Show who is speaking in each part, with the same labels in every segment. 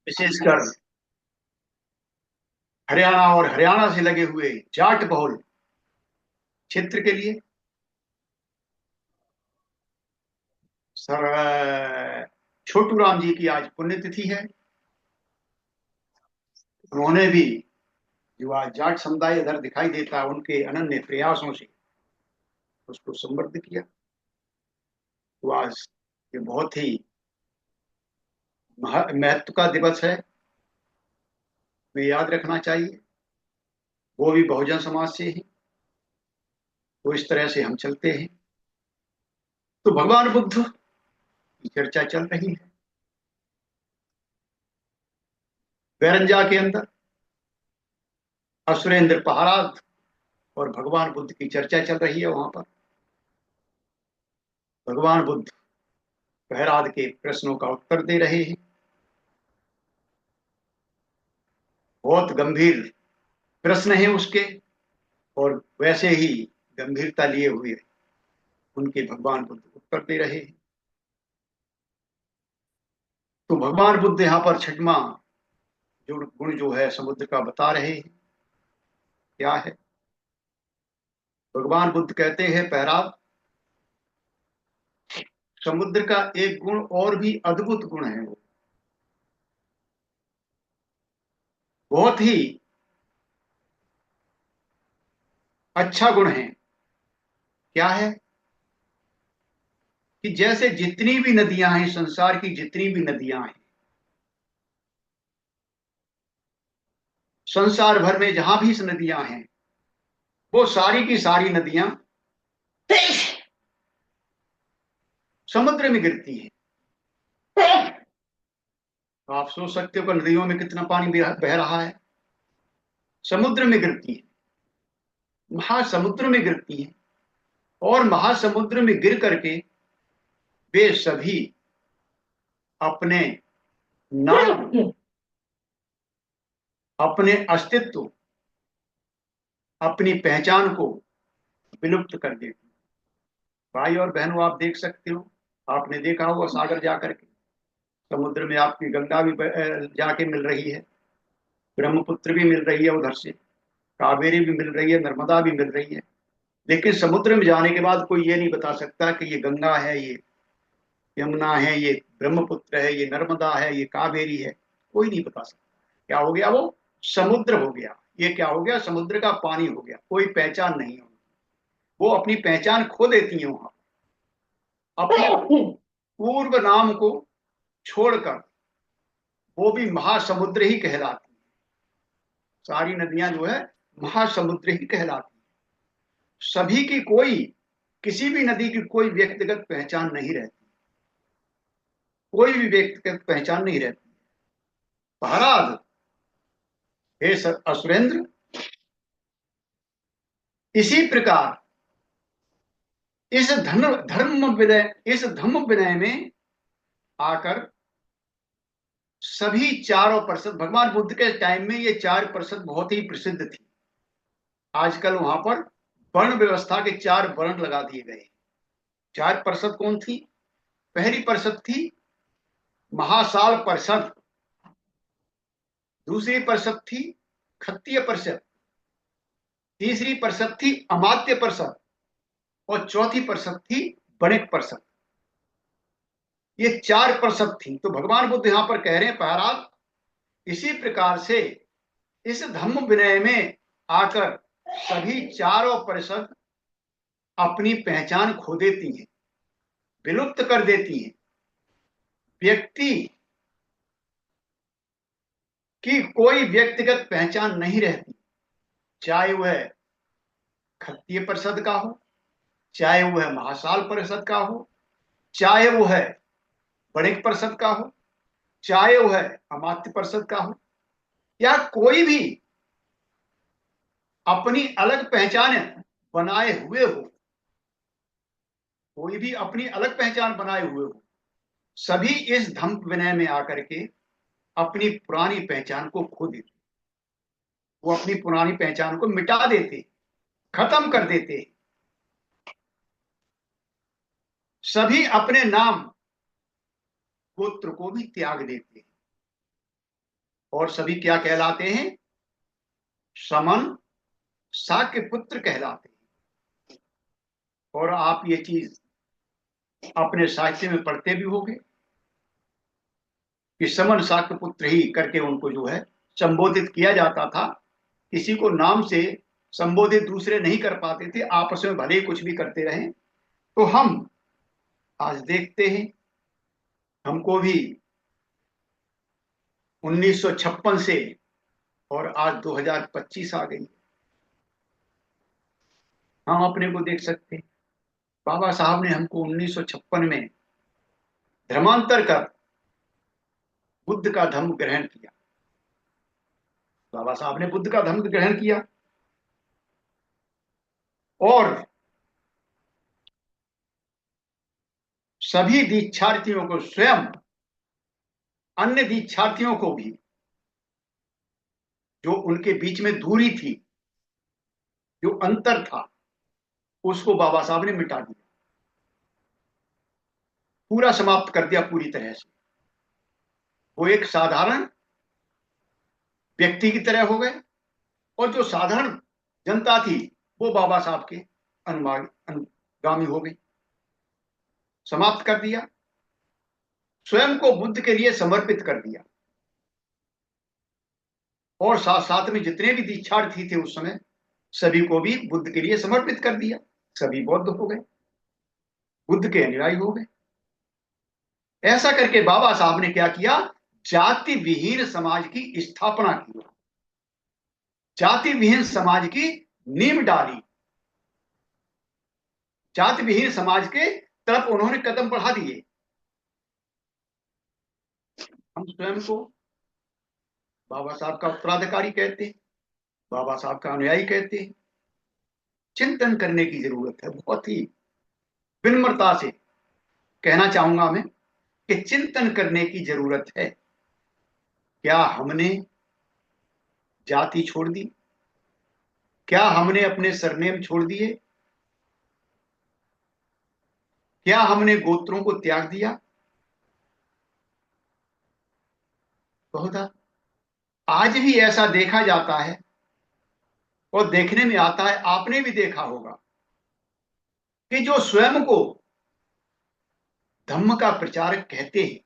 Speaker 1: विशेषकर हरियाणा और हरियाणा से लगे हुए जाट बहुल क्षेत्र के लिए। सर, छोटू राम जी की आज पुण्यतिथि है। उन्होंने भी जो आज जाट समुदाय इधर दिखाई देता है, उनके अनन्य प्रयासों से उसको समृद्ध किया। तो आज ये बहुत ही महत्व का दिवस है, हमें याद रखना चाहिए। वो भी बहुजन समाज से ही, तो इस तरह से हम चलते हैं। तो भगवान बुद्ध की चर्चा चल रही है बैरंजा के अंदर। असुरेंद्र पहराद और भगवान बुद्ध की चर्चा चल रही है वहां पर। भगवान बुद्ध प्रहलाद के प्रश्नों का उत्तर दे रहे हैं। बहुत गंभीर प्रश्न है उसके, और वैसे ही गंभीरता लिए हुए उनके भगवान बुद्ध उत्तर दे रहे हैं। तो भगवान बुद्ध यहाँ पर छठवां जो गुण जो है समुद्र का बता रहे हैं। क्या है? भगवान बुद्ध कहते हैं, प्रहलाद, समुद्र का एक गुण और भी अद्भुत गुण है। वो बहुत ही अच्छा गुण है। क्या है? कि जैसे जितनी भी नदियां हैं, संसार की जितनी भी नदियां हैं, संसार भर में जहां भी नदियां हैं, वो सारी की सारी नदियां समुद्र में गिरती हैं। तो आप सोच सकते हो कि नदियों में कितना पानी बह रहा है। समुद्र में गिरती है, महासमुद्र में गिरती है, और महासमुद्र में गिर करके वे सभी अपने नाम, अपने अस्तित्व, अपनी पहचान को विलुप्त कर देती है। भाई और बहनों, आप देख सकते हो, आपने देखा होगा सागर जाकर के, समुद्र में आपकी गंगा भी जाके मिल रही है, ब्रह्मपुत्र भी मिल रही है उधर से, कावेरी भी मिल रही है, नर्मदा भी मिल रही है। लेकिन समुद्र में जाने के बाद कोई ये नहीं बता सकता कि ये गंगा है, ये यमुना है, ये ब्रह्मपुत्र है, ये नर्मदा है, ये कावेरी है। कोई नहीं बता सकता। क्या हो गया? वो समुद्र हो गया। ये क्या हो गया? समुद्र का पानी हो गया। कोई पहचान नहीं है। वो अपनी पहचान खो देती है वहां, अपने पूर्व नाम को छोड़कर। वो भी महासमुद्र ही कहलाती है। सारी नदियां जो है महासमुद्र ही कहलाती है। सभी की कोई, किसी भी नदी की कोई व्यक्तिगत पहचान नहीं रहती। कोई भी व्यक्तिगत पहचान नहीं रहती। महाराज, हे असुरेंद्र, इसी प्रकार इस धर्म विनय में आकर सभी चारों परिषद, भगवान बुद्ध के टाइम में ये चार परिषद बहुत ही प्रसिद्ध थी। आजकल वहां पर वर्ण व्यवस्था के चार वर्ण लगा दिए गए। चार परिषद कौन थी? पहली परिषद थी महासाल परिषद, दूसरी परिषद थी खत्तीय परिषद, तीसरी परिषद थी अमात्य परिषद, और चौथी परिषद थी वणिक परिषद। ये चार परिषद थी। तो भगवान बुद्ध यहां पर कह रहे हैं, महाराज, इसी प्रकार से इस धम्म विनय में आकर सभी चारों परिषद अपनी पहचान खो देती हैं, विलुप्त कर देती हैं। व्यक्ति की कोई व्यक्तिगत पहचान नहीं रहती, चाहे वह खत्तीय परिषद का हो, चाहे वह महासाल परिषद का हो, चाहे वह वणिक परिषद का हो, चाहे वह अमात्य परिषद का हो, या कोई भी अपनी अलग पहचान बनाए हुए हो, कोई भी अपनी अलग पहचान बनाए हुए हो, सभी इस धम्म विनय में आकर के अपनी पुरानी पहचान को खो देते। वो अपनी पुरानी पहचान को मिटा देते, खत्म कर देते। सभी अपने नाम गोत्र को भी त्याग देते। और सभी क्या कहलाते हैं? समन शाक्य पुत्र कहलाते हैं। और आप ये चीज अपने साहित्य में पढ़ते भी होंगे कि समन शाक्य पुत्र ही करके उनको जो है संबोधित किया जाता था। किसी को नाम से संबोधित दूसरे नहीं कर पाते थे, आपस में भले ही कुछ भी करते रहे। तो हम आज देखते हैं, हमको भी 1956 से और आज 2025 आ गई, हम अपने को देख सकते हैं। बाबा साहब ने हमको 1956 में धर्मांतर कर बुद्ध का धर्म ग्रहण किया। बाबा साहब ने बुद्ध का धर्म ग्रहण किया और सभी दीक्षार्थियों को, स्वयं अन्य दीक्षार्थियों को भी, जो उनके बीच में दूरी थी, जो अंतर था, उसको बाबा साहब ने मिटा दिया, पूरा समाप्त कर दिया पूरी तरह से। वो एक साधारण व्यक्ति की तरह हो गए और जो साधारण जनता थी वो बाबा साहब के अनुगामी हो गई। समाप्त कर दिया, स्वयं को बुद्ध के लिए समर्पित कर दिया। और साथ साथ में जितने भी दीक्षार्थी थे उस समय, सभी को भी बुद्ध के लिए समर्पित कर दिया। सभी बौद्ध हो गए, बुद्ध के अनुयायी हो गए। ऐसा करके बाबा साहब ने क्या किया? जाति विहीन समाज की स्थापना की, जाति विहीन समाज की नींव डाली। जाति विहीन समाज के तरफ उन्होंने कदम बढ़ा दिए। हम स्वयं को बाबा साहब का उत्तराधिकारी कहते हैं, बाबा साहब का अनुयायी कहते हैं। चिंतन करने की जरूरत है, बहुत ही विनम्रता से कहना चाहूंगा मैं कि चिंतन करने की जरूरत है। क्या हमने जाति छोड़ दी? क्या हमने अपने सरनेम छोड़ दिए? क्या हमने गोत्रों को त्याग दिया? बहुधा आज भी ऐसा देखा जाता है और देखने में आता है, आपने भी देखा होगा कि जो स्वयं को धम्म का प्रचारक कहते हैं,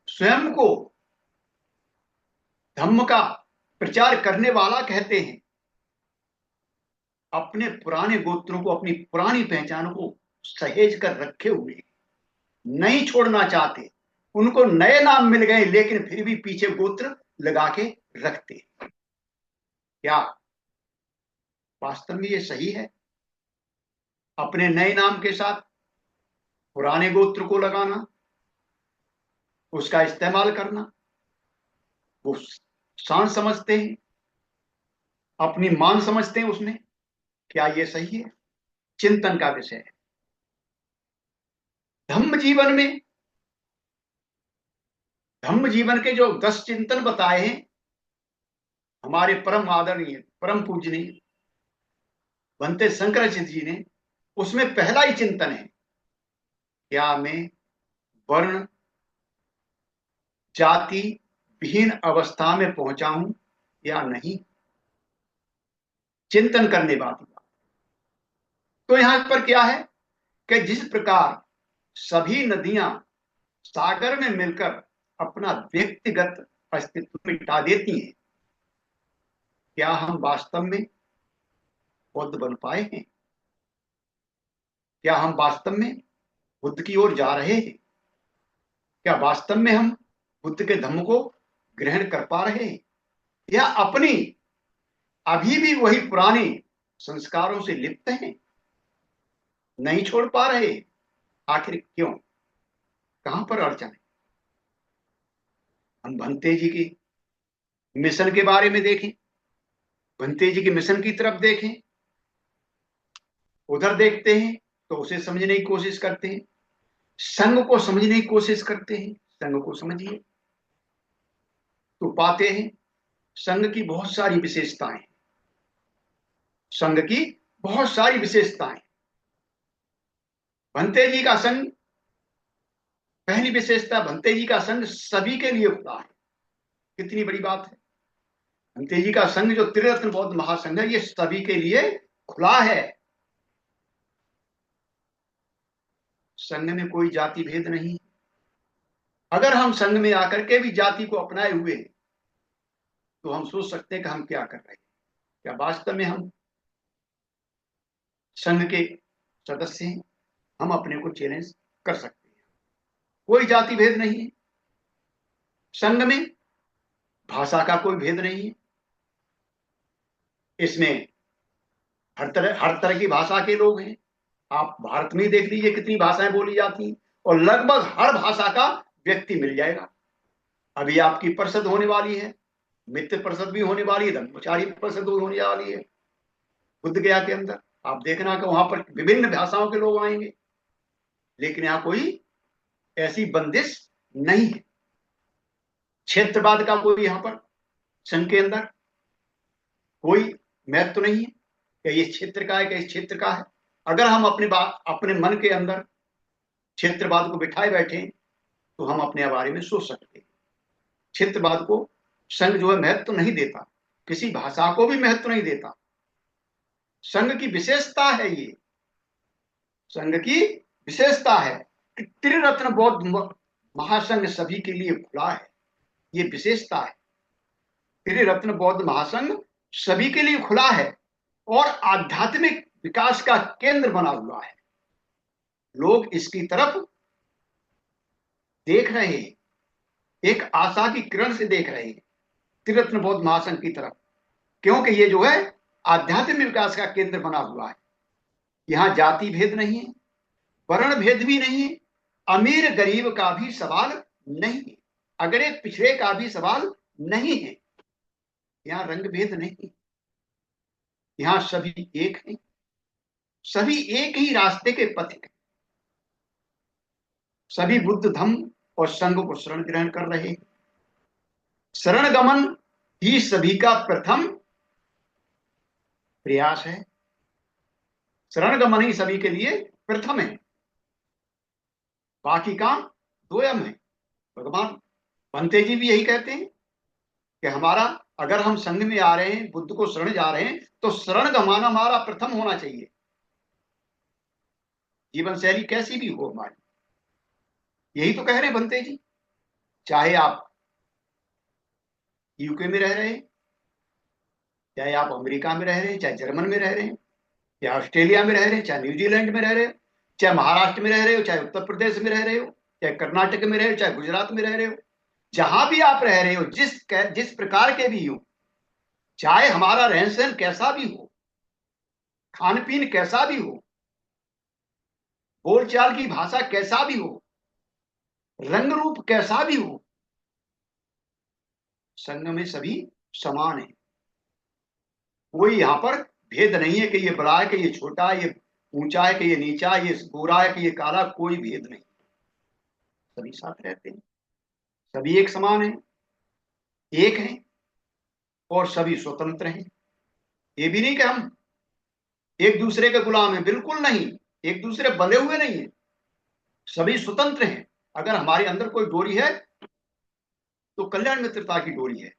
Speaker 1: स्वयं को धम्म का प्रचार करने वाला कहते हैं, अपने पुराने गोत्रों को, अपनी पुरानी पहचान को सहेज कर रखे हुए, नहीं छोड़ना चाहते। उनको नए नाम मिल गए लेकिन फिर भी पीछे गोत्र लगा के रखते। क्या वास्तव में ये सही है? अपने नए नाम के साथ पुराने गोत्र को लगाना, उसका इस्तेमाल करना, वो शान समझते हैं, अपनी मान समझते हैं उसमें। क्या ये सही है? चिंतन का विषय है। धम्म जीवन में, धम्म जीवन के जो 10 चिंतन बताए हैं हमारे परम आदरणीय, परम पूजनीय भंते शंकराचार्य जी ने, उसमें पहला ही चिंतन है, क्या मैं वर्ण जाति विहीन अवस्था में पहुंचा हूं या नहीं? चिंतन करने वाली बात। तो यहां पर क्या है कि जिस प्रकार सभी नदियां सागर में मिलकर अपना व्यक्तिगत अस्तित्व मिटा देती हैं, क्या हम वास्तव में बुद्ध बन पाए हैं? क्या हम वास्तव में बुद्ध की ओर जा रहे हैं? क्या वास्तव में हम बुद्ध के धम्म को ग्रहण कर पा रहे हैं, या अपनी अभी भी वही पुराने संस्कारों से लिप्त हैं, नहीं छोड़ पा रहे? आखिर क्यों? कहां पर अड़चन है? हम भंते जी की मिशन के बारे में देखें, भंते जी के मिशन की तरफ देखें, उधर देखते हैं तो उसे समझने की कोशिश करते हैं, संघ को समझने की कोशिश करते हैं। संघ को समझिए तो पाते हैं संघ की बहुत सारी विशेषताएं, संघ की बहुत सारी विशेषताएं। भंते जी का संघ, पहली विशेषता, भंते जी का संघ सभी के लिए खुला है। कितनी बड़ी बात है। भंते जी का संघ जो त्रिरत्न बौद्ध महासंघ है, ये सभी के लिए खुला है। संघ में कोई जाति भेद नहीं। अगर हम संघ में आकर के भी जाति को अपनाए हुए हैं, तो हम सोच सकते हैं कि हम क्या कर रहे हैं। क्या वास्तव में हम संघ के सदस्य हैं? हम अपने को चैलेंज कर सकते हैं। कोई जाति भेद नहीं है संघ में, भाषा का कोई भेद नहीं है इसमें। हर तरह की भाषा के लोग हैं। आप भारत में ही देख लीजिए कितनी भाषाएं बोली जाती हैं, और लगभग हर भाषा का व्यक्ति मिल जाएगा। अभी आपकी परिषद होने वाली है, मित्र परिषद भी होने वाली है, धर्मचारी परिषद भी होने वाली है बुद्ध गया के अंदर। आप देखना कि वहां पर विभिन्न भाषाओं के लोग आएंगे, लेकिन यहाँ कोई ऐसी बंदिश नहीं है। क्षेत्रवाद का कोई यहाँ पर संघ के अंदर कोई महत्व तो नहीं है कि ये क्षेत्र का है कि इस क्षेत्र का है। अगर हम अपने मन के अंदर क्षेत्रवाद को बिठाए बैठे, तो हम अपने बारे में सोच सकते हैं। क्षेत्रवाद को संघ जो है महत्व तो नहीं देता, किसी भाषा को भी महत्व नहीं देता। संघ की विशेषता है ये, संघ की विशेषता है कि त्रिरत्न बौद्ध महासंघ सभी के लिए खुला है। ये विशेषता है, त्रिरत्न बौद्ध महासंघ सभी के लिए खुला है और आध्यात्मिक विकास का केंद्र बना हुआ है। लोग इसकी तरफ देख रहे हैं, एक आशा की किरण से देख रहे हैं त्रिरत्न बौद्ध महासंघ की तरफ, क्योंकि ये जो है आध्यात्मिक विकास का केंद्र बना हुआ है। यहां जाति भेद नहीं है, वर्ण भेद भी नहीं है, अमीर गरीब का भी सवाल नहीं है, अगड़े पिछड़े का भी सवाल नहीं है। यहां रंग भेद नहीं, यहां सभी एक हैं, सभी एक ही रास्ते के पथिक हैं। सभी बुद्ध धम्म और संघ को शरण ग्रहण कर रहे हैं। शरण गमन ही सभी का प्रथम प्रयास है। शरण गमन ही सभी के लिए प्रथम है, बाकी काम दोयम है। भगवान भंते जी भी यही कहते हैं कि हमारा, अगर हम संघ में आ रहे हैं, बुद्ध को शरण जा रहे हैं, तो शरण गमाना हमारा प्रथम होना चाहिए। जीवन शैली कैसी भी हो हमारी, यही तो कह रहे हैं भंते जी। चाहे आप यूके में रह रहे हैं, चाहे आप अमेरिका में रह रहे हैं, चाहे जर्मन में रह रहे हैं, चाहे ऑस्ट्रेलिया में रह रहे हैं, चाहे न्यूजीलैंड में रह रहे हो, चाहे महाराष्ट्र में रह रहे हो, चाहे उत्तर प्रदेश में रह रहे हो, चाहे कर्नाटक में रहे हो, चाहे गुजरात में रह रहे हो, जहां भी आप रह रहे हो, जिस प्रकार के भी हो, चाहे हमारा रहन सहन कैसा भी हो, खान पीन कैसा भी हो, बोलचाल की भाषा कैसा भी हो, रंग रूप कैसा भी हो, संघ में सभी समान है। कोई यहां पर भेद नहीं है कि ये बड़ा है कि ये छोटा है, ये ऊंचा है कि ये नीचा है, ये गोरा है कि ये काला, कोई भेद नहीं। सभी साथ रहते हैं, सभी एक समान है, एक हैं, और सभी स्वतंत्र हैं। ये भी नहीं कि हम एक दूसरे के गुलाम हैं, बिल्कुल नहीं, एक दूसरे बंधे हुए नहीं है, सभी स्वतंत्र हैं। अगर हमारे अंदर कोई डोरी है तो कल्याण मित्रता की डोरी है।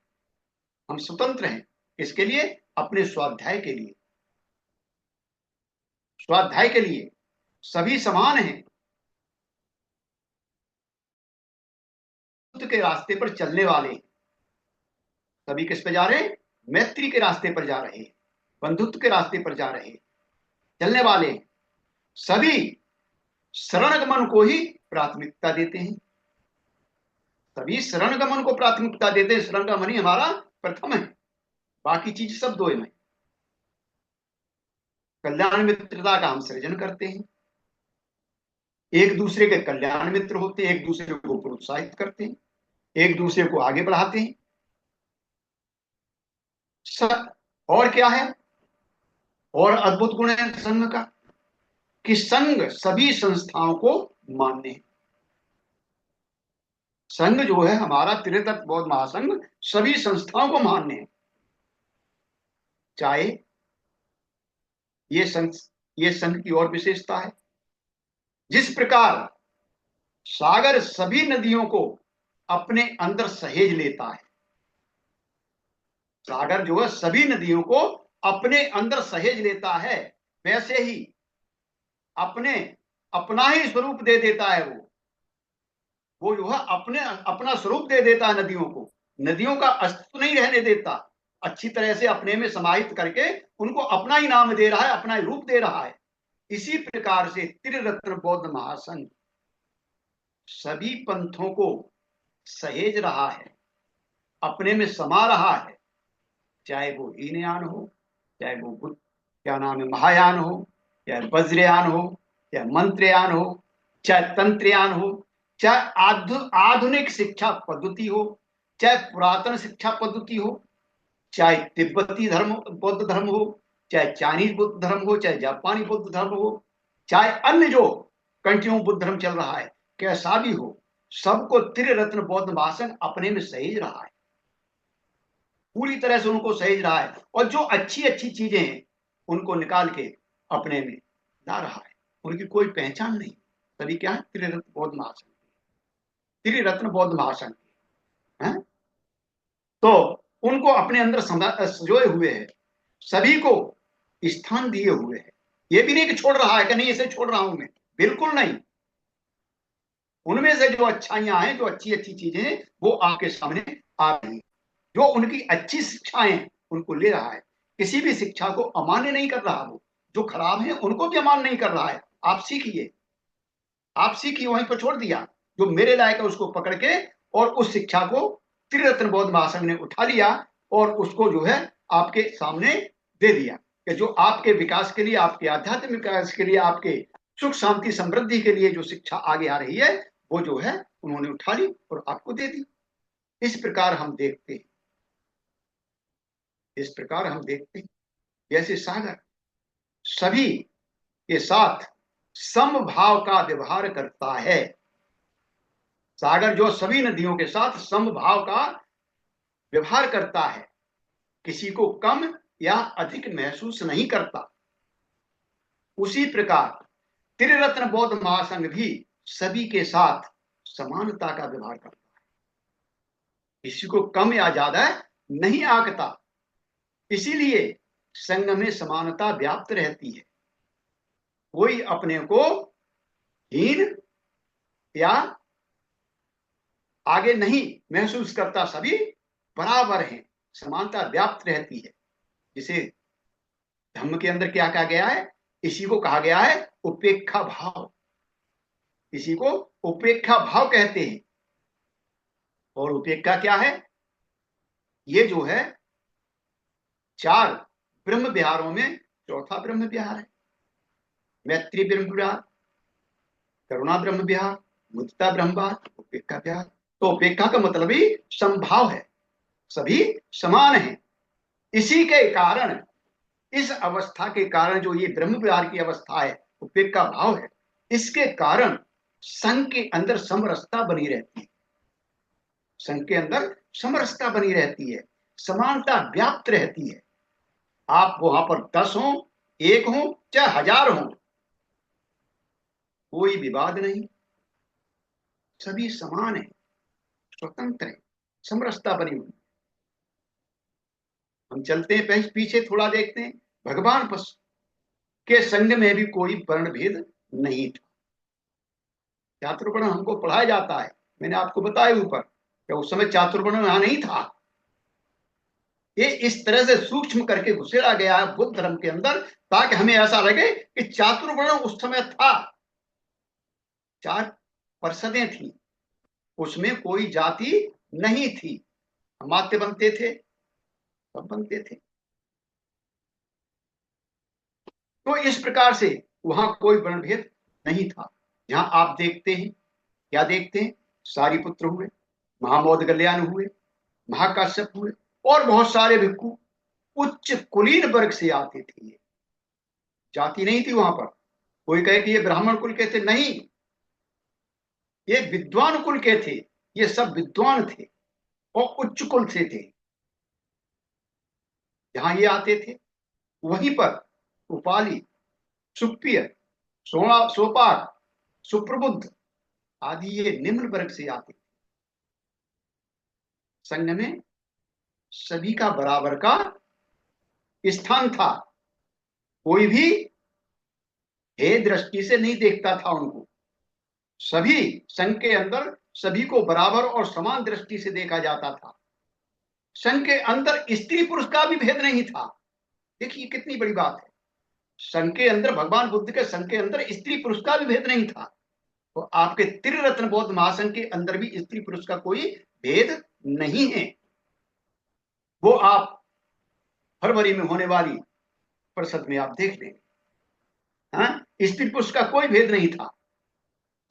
Speaker 1: हम स्वतंत्र हैं, इसके लिए अपने स्वाध्याय के लिए, स्वाध्याय के लिए सभी समान हैं। के रास्ते पर चलने वाले सभी किस पे जा रहे हैं? मैत्री के रास्ते पर जा रहे हैं, बंधुत्व के रास्ते पर जा रहे हैं, चलने वाले सभी शरण गमन को ही प्राथमिकता देते हैं। सभी शरण गमन को प्राथमिकता देते हैं। शरण गमन ही हमारा प्रथम है, बाकी चीज सब दो में। कल्याण मित्रता का हम सृजन करते हैं, एक दूसरे के कल्याण मित्र होते हैं, एक दूसरे को प्रोत्साहित करते हैं, एक दूसरे को आगे बढ़ाते हैं। और क्या है, और अद्भुत गुण है संघ का कि संघ सभी संस्थाओं को मान्य है। संघ जो है हमारा त्रितत्व बौद्ध महासंघ सभी संस्थाओं को मान्य है। चाहे ये संघ की और विशेषता है, जिस प्रकार सागर सभी नदियों को अपने अंदर सहेज लेता है, सागर जो है सभी नदियों को अपने अंदर सहेज लेता है, वैसे ही अपने अपना ही स्वरूप दे देता है। वो जो है अपने अपना स्वरूप दे देता है नदियों को, नदियों का अस्तित्व नहीं रहने देता, अच्छी तरह से अपने में समाहित करके उनको अपना ही नाम दे रहा है, अपना ही रूप दे रहा है। इसी प्रकार से त्रिरत्न बौद्ध महासंघ सभी पंथों को सहेज रहा है, अपने में समा रहा है, चाहे वो हीनयान हो, चाहे वो बुद्ध क्या नाम है महायान हो, चाहे वज्रयान हो, चाहे मंत्रयान हो, चाहे तंत्रयान हो, चाहे आधुनिक शिक्षा पद्धति हो, चाहे पुरातन शिक्षा पद्धति हो, चाहे तिब्बती धर्म बौद्ध धर्म हो, चाहे चाइनीज बुद्ध धर्म हो, चाहे जापानी बुद्ध धर्म हो, चाहे अन्य जो कंट्रियों बुद्ध धर्म चल रहा है, कैसा भी हो, सबको त्रिरत्न बौद्ध महासंघ अपने में सहेज रहा है, पूरी तरह से उनको सहेज रहा है, और जो अच्छी अच्छी चीजें हैं उनको निकाल के अपने में ला रहा है। उनकी कोई पहचान नहीं, सभी क्या है त्रिरत्न बौद्ध महासंघ, त्रिरत्न बौद्ध महासंघ है। तो उनको अपने अंदर संजोए हुए है, सभी को स्थान दिए हुए है। ये भी नहीं कि छोड़ रहा है कि नहीं इसे छोड़ रहा हूं मैं, बिल्कुल नहीं। उनमें से जो अच्छाइयां हैं, जो अच्छी अच्छी चीजें हैं, वो आपके सामने आ रही, जो उनकी अच्छी शिक्षाएं उनको ले रहा है, किसी भी शिक्षा को अमान्य नहीं कर रहा, वो जो खराब है उनको भी अमान्य नहीं कर रहा है। आप सीखिए, आप सीखिए, वहीं पर छोड़ दिया, जो मेरे लायक है उसको पकड़ के, और उस शिक्षा को त्रिरत्न बौद्ध महासंघ ने उठा लिया और उसको जो है आपके सामने दे दिया, कि जो आपके विकास के लिए, आपके आध्यात्मिक विकास के लिए, आपके सुख शांति समृद्धि के लिए जो शिक्षा आगे आ रही है, वो जो है उन्होंने उठा ली और आपको दे दी। इस प्रकार हम देखते हैं, इस प्रकार हम देखते हैं जैसे सागर सभी के साथ समभाव का व्यवहार करता है। सागर जो सभी नदियों के साथ समभाव का व्यवहार करता है, किसी को कम या अधिक महसूस नहीं करता। उसी प्रकार त्रिरत्न बौद्ध महासंघ भी सभी के साथ समानता का व्यवहार करता है, किसी को कम या ज्यादा नहीं आंकता। इसीलिए संघ में समानता व्याप्त रहती है, कोई अपने को हीन या आगे नहीं महसूस करता, सभी बराबर हैं, समानता व्याप्त रहती है। जिसे धम्म के अंदर क्या कहा गया है, इसी को कहा गया है उपेक्षा भाव, इसी को उपेक्षा भाव कहते हैं। और उपेक्षा क्या है, ये जो है चार ब्रह्म विहारों में चौथा ब्रह्म विहार है। मैत्री ब्रह्म विहार, करुणा ब्रह्म विहार, मुदिता ब्रह्म विहार, उपेक्षा विहार। तो उपेक्षा का मतलब ही समभाव है, सभी समान हैं। इसी के कारण, इस अवस्था के कारण, जो ये ब्रह्म विहार की अवस्था है, उपेक्षा भाव है, इसके कारण संघ के अंदर समरसता बनी रहती है, संघ के अंदर समरसता बनी रहती है, समानता व्याप्त रहती है। आप वहां पर 10 हो, 1 हो, चाहे 1000 हो, कोई विवाद नहीं, सभी समान है, स्वतंत्र है, समरसता बनी हुई। हम चलते हैं पीछे थोड़ा, देखते हैं भगवान के संग में भी कोई वर्ण भेद नहीं था। चातुर्वर्ण हमको पढ़ाया जाता है, मैंने आपको बताया ऊपर कि उस समय चातुर्वर्ण यहां नहीं था। ये इस तरह से सूक्ष्म करके घुसेड़ा गया है बुद्ध धर्म के अंदर, ताकि हमें ऐसा लगे कि चातुर्वर्ण उस समय था, 4 परिषदें थी, उसमें कोई जाति नहीं थी, अमात्य बनते थे, सब बनते थे। तो इस प्रकार से वहां कोई वर्ण भेद नहीं था। जहां आप देखते हैं, क्या देखते हैं, सारिपुत्र हुए, महामौदगल्याण हुए, महाकाश्यप हुए, और बहुत सारे भिक्खु उच्च कुलीन वर्ग से आते थे। ये जाति नहीं थी वहां पर। कोई कहे कि ये ब्राह्मण कुल के थे, नहीं, ये विद्वान कुल के थे, ये सब विद्वान थे और उच्च कुल से थे। जहां ये आते थे वहीं पर उपाली, सुप्रिय, सोपाक, सुप्रबुद्ध आदि ये निम्न वर्ग से आते संघ में सभी का बराबर का स्थान था। कोई भी हे दृष्टि से नहीं देखता था उनको। सभी संघ के अंदर सभी को बराबर और समान दृष्टि से देखा जाता था। संघ के अंदर स्त्री पुरुष का भी भेद नहीं था। देखिए कितनी बड़ी बात है। संघ के अंदर, भगवान बुद्ध के संघ के अंदर स्त्री पुरुष का भी भेद नहीं था। तो आपके त्रिरत्न बौद्ध महासंघ के अंदर भी स्त्री पुरुष का कोई भेद नहीं है। वो आप फरवरी में होने वाली परिषद में आप देख लेंगे। हाँ, स्त्री पुरुष का कोई भेद नहीं था।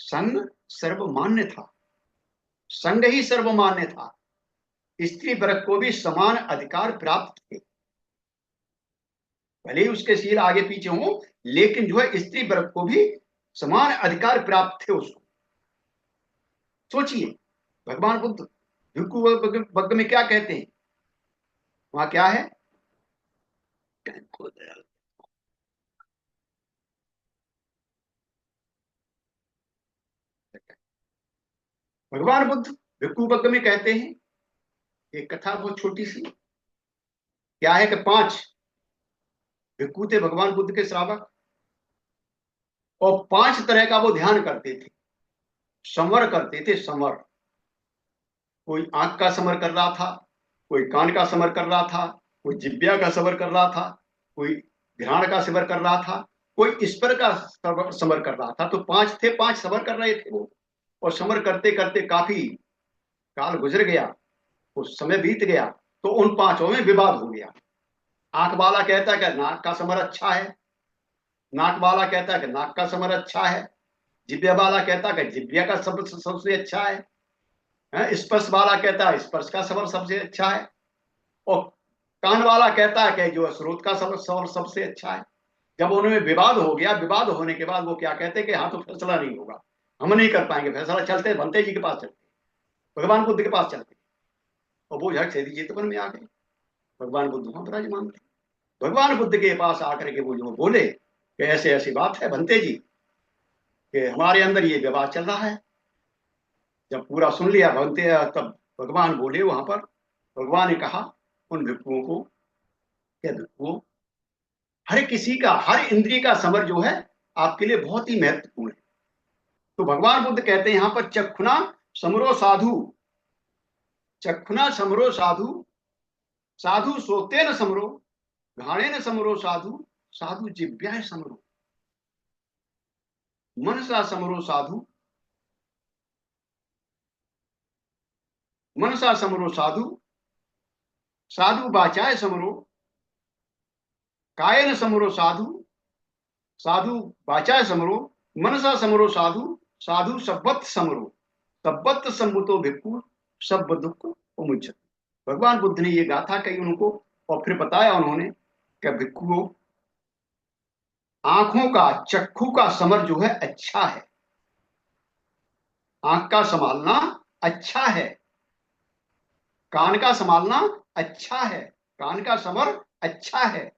Speaker 1: संघ सर्वमान्य था। संघ ही सर्वमान्य था। स्त्री वर्ग को भी समान अधिकार प्राप्त थे। भले ही उसके शील आगे पीछे हो, लेकिन जो है स्त्री वर्ग को भी समान अधिकार प्राप्त थे उसको। सोचिए, भगवान बुद्ध भिक्खु वर्ग में क्या कहते हैं? वहां क्या है? भगवान बुद्ध भिक्खु वर्ग में कहते हैं, एक कथा बहुत छोटी सी। क्या है कि 5 भिक्खु थे भगवान बुद्ध के श्रावक, और 5 तरह का वो ध्यान करते थे, संवर करते थे, संवर। कोई आंख का समर कर रहा था, कोई कान का समर कर रहा था, कोई जिब्या का समर कर रहा था, कोई घ्राण का समर कर रहा था, कोई स्पर का समर कर रहा था। तो 5 थे, 5 समर कर रहे थे वो। और समर करते करते काफी काल गुजर गया, कुछ समय बीत गया, तो उन 5 में विवाद हो गया। आंख वाला कहता है कि नाक का समर अच्छा है, नाक वाला कहता है कि नाक का समर अच्छा है, जिब्या वाला कहता है कि जिब्या का सबसे अच्छा है, स्पर्श वाला कहता है स्पर्श का समर सबसे अच्छा है, और कान वाला कहता है कि जो स्रोत का समर सबसे अच्छा है। जब उनमें विवाद हो गया, विवाद होने के बाद वो क्या कहते हैं कि हाँ, तो फैसला नहीं होगा, हम नहीं कर पाएंगे फैसला, चलते भंते जी के पास चलते, भगवान बुद्ध के पास चलते। और वो झट से चेतवन में आ गए। भगवान बुद्ध वहां विराजमान थे। भगवान बुद्ध के पास आकर के वो जो बोले कि ऐसे ऐसी बात है भंते जी, कि हमारे अंदर ये विवाद चल रहा है। जब पूरा सुन लिया भंते, तब भगवान बोले वहां पर, भगवान ने कहा उन भिक्षुओं को, क्या भिक्षुओं, हर किसी का, हर इंद्रिय का समर जो है आपके लिए बहुत ही महत्वपूर्ण है। तो भगवान बुद्ध कहते हैं यहां पर, चक्षुना समरो साधु, चक्षुना समरो साधु, साधु सोते न समरो, घाणे न समरो साधु, साधु जिव्याय समरो, मनसा समरो साधु, मनसा समरो साधु, साधु वाचाय समरो, कायन समरो साधु, साधु वाचाय समरो, मनसा समरो साधु, साधु सब्बत समरो, सब्बत सम्मुतो भिक्खु सब दुख उमुच। भगवान बुद्ध ने ये गाथा कही उनको, और फिर बताया उन्होंने कि भिक्खुओं, आंखों का, चक्षु का समर जो है अच्छा है, आंख का संभालना अच्छा है, कान का संभालना अच्छा है, कान का समर अच्छा है,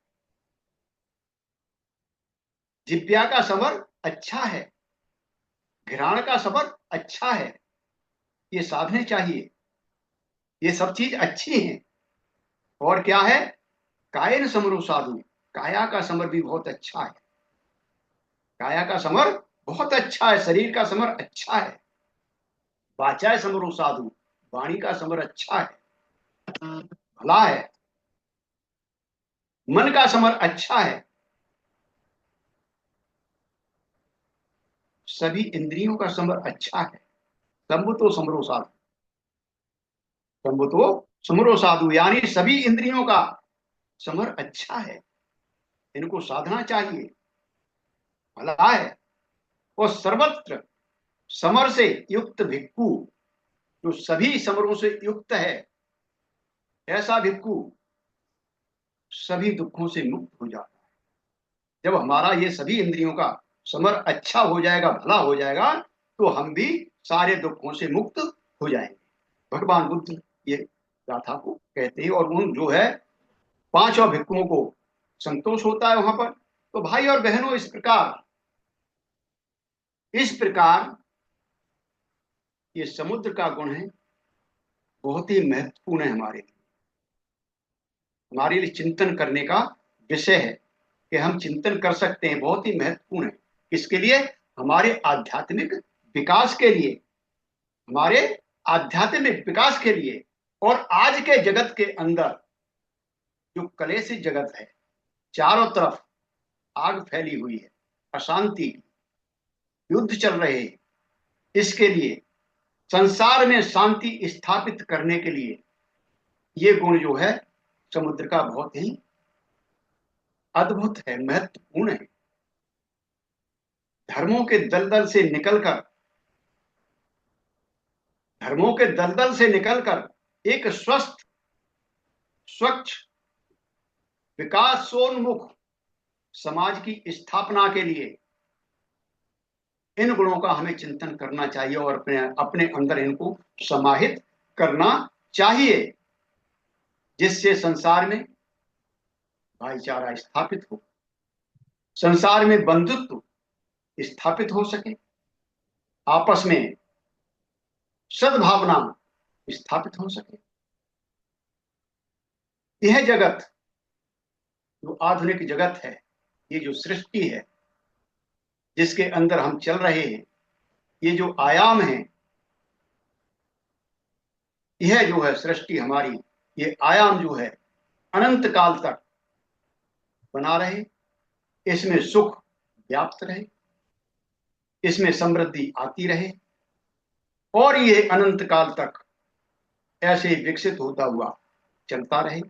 Speaker 1: जिब्या का समर अच्छा है, घ्राण का समर अच्छा है। ये साधने चाहिए, ये सब चीज अच्छी हैं। और क्या है? कायन समरो साधु, काया का समर भी बहुत अच्छा है, काया का समर बहुत अच्छा है, शरीर का समर अच्छा है। वाचाय समरो साधु, वाणी का समर अच्छा है, भला है। मन का समर अच्छा है। सभी इंद्रियों का समर अच्छा है। संभु तो समरो साधु, संभु तो समरो साधु, यानी सभी इंद्रियों का समर अच्छा है, इनको साधना चाहिए, भला है। और सर्वत्र समर से युक्त भिक्खु, जो सभी समरों से युक्त है, ऐसा भिक्खु सभी दुखों से मुक्त हो जाता है। जब हमारा ये सभी इंद्रियों का समर अच्छा हो जाएगा, भला हो जाएगा, तो हम भी सारे दुखों से मुक्त हो जाएंगे। भगवान बुद्ध ये गाथा को कहते हैं, और उन जो है 5 और भिक्खुओं को संतोष होता है वहां पर। तो भाई और बहनों, इस प्रकार ये समुद्र का गुण है, बहुत ही महत्वपूर्ण है हमारे लिए। हमारे लिए चिंतन करने का विषय है कि हम चिंतन कर सकते हैं, बहुत ही महत्वपूर्ण है। इसके लिए हमारे आध्यात्मिक विकास के लिए, हमारे आध्यात्मिक विकास के लिए। और आज के जगत के अंदर जो कलेशित जगत है, चारों तरफ आग फैली हुई है, अशांति, युद्ध चल रहे हैं, इसके लिए संसार में शांति स्थापित करने के लिए ये गुण जो है समुद्र का बहुत ही अद्भुत है, महत्वपूर्ण है। धर्मों के दलदल से निकलकर, धर्मों के दलदल से निकलकर एक स्वस्थ, स्वच्छ, विकासोन्मुख समाज की स्थापना के लिए इन गुणों का हमें चिंतन करना चाहिए और अपने अपने अंदर इनको समाहित करना चाहिए, जिससे संसार में भाईचारा स्थापित हो, संसार में बंधुत्व स्थापित हो सके, आपस में सद्भावना स्थापित हो सके। यह जगत, जो आधुनिक जगत है, ये जो सृष्टि है जिसके अंदर हम चल रहे हैं, ये जो आयाम है, यह जो है सृष्टि हमारी, ये आयाम जो है अनंत काल तक बना रहे, इसमें सुख व्याप्त रहे, इसमें समृद्धि आती रहे, और ये अनंत काल तक ऐसे विकसित होता हुआ चलता रहे,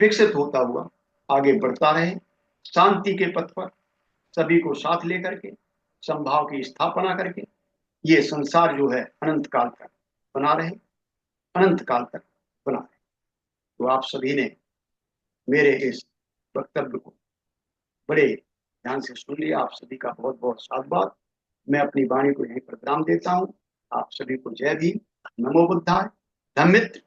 Speaker 1: विकसित होता हुआ आगे बढ़ता रहे, शांति के पथ पर सभी को साथ लेकर के, संभाव की स्थापना करके ये संसार जो है अनंत काल तक बना रहे, अनंत काल तक बना रहे। तो आप सभी ने मेरे इस वक्तव्य को बड़े ध्यान से सुन लिया। आप सभी का बहुत बहुत साधुवाद। मैं अपनी वाणी को यहीं पर विराम देता हूँ। आप सभी को जय भीम, नमो बुद्धाय, धम्मित्र।